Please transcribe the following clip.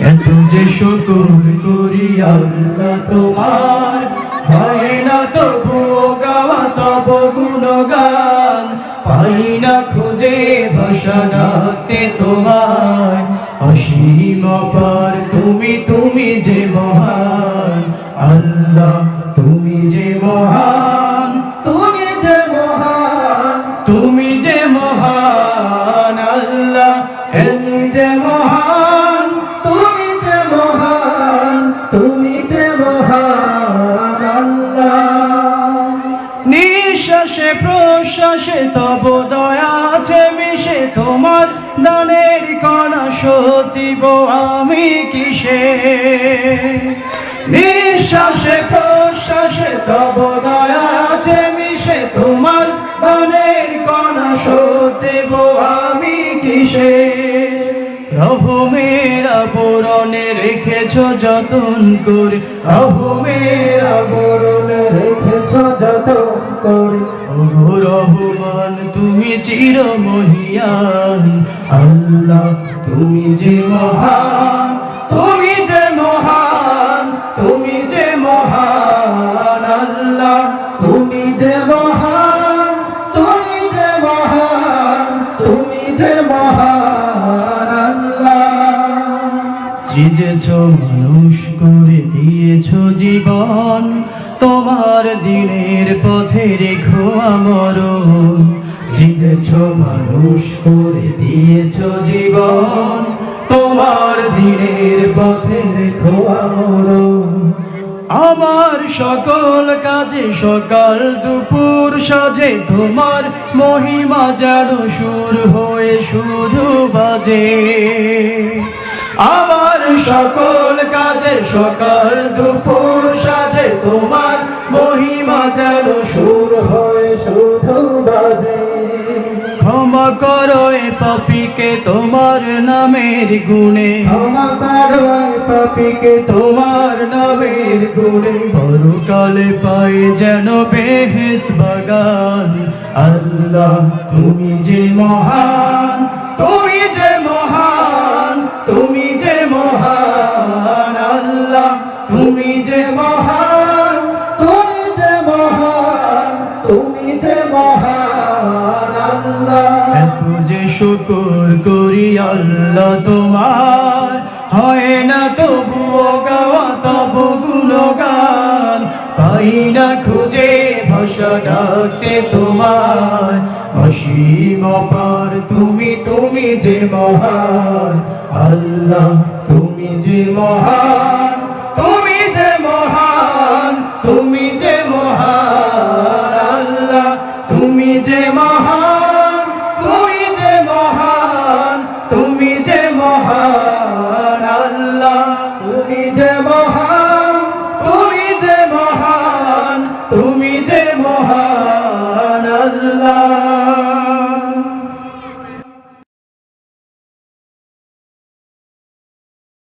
এত যে শুকর করি আল্লাহ তোমার, হয় না তবুও গাওয়া তব গুণগান। পাই না খুঁজে ভাষা ডাকতে তোমার, অসীম অপার তুমি, তুমি যে মহান। আল্লাহ তুমি যে মহান, তুমি যে মহান, তুমি যে মহান। আল্লাহ তুমি যে মহান, তুমি যে মহান, তুমি যে মহান। আল্লাহ নিঃশ্বাসে প্রশ্বাসে তব দয়া আছে মিশে, তোমার দানের কণা শোধ দিব আমি কিসে। নিঃশ্বাসে প্রশ্বাসে তব দয়া আছে মিশে, তোমার দানের কণা শোধ দেব আমি কিসে। রহমের আবরণে রেখেছ যতন করে, রহমের আবরণে রেখেছ যতন করে। ওগো রহমান তুমি চির মহিয়ান, আল্লাহ তুমি যে মহান, তুমি যে মহান, তুমি যে মহান। আল্লাহ তুমি যে মহান, তুমি যে মহান, তুমি যে মহান। আল্লাহ সৃজেছ মানুষ করে দিয়েছ জীবন, তোমার দিনের পথে রেখো আমরণ। সৃজেছ মানুষ করে দিয়েছ জীবন, তোমার দিনের পথে রেখো আমরণ। আমার সকল কাজে সকাল দুপুর সাজে, তোমার মহিমা যেন সুর হয়ে শুধু বাজে। আমার সকল কাজে সকাল দুপুর সাজে, তোমার মহিমা যেন সুর হয়ে শুধু বাজে। ক্ষমা করো এ পাপীকে তোমার নামের গুণে, ক্ষমা করো এ পাপীকে তোমার নামের গুণে। পরকালে পাই যেন বেহেশত বাগান। আল্লাহ তুমি যে মহান, তুমি যে মহান, তুমি যে মহান। আল্লাহ তুমি যে মহান, তুমি যে মহান, তুমি যে মহান। আল্লাহ এত যে শুকর করি আল্লাহ তোমার, হয় না তবুও গাওয়া তব গুণগান। পাই না খুঁজে ভাষা ডাকতে তোমার, অসীম অপার তুমি, তুমি যে মহান। আল্লাহ তুমি যে মহান, তুমি যে মহান, তুমি যে মহান।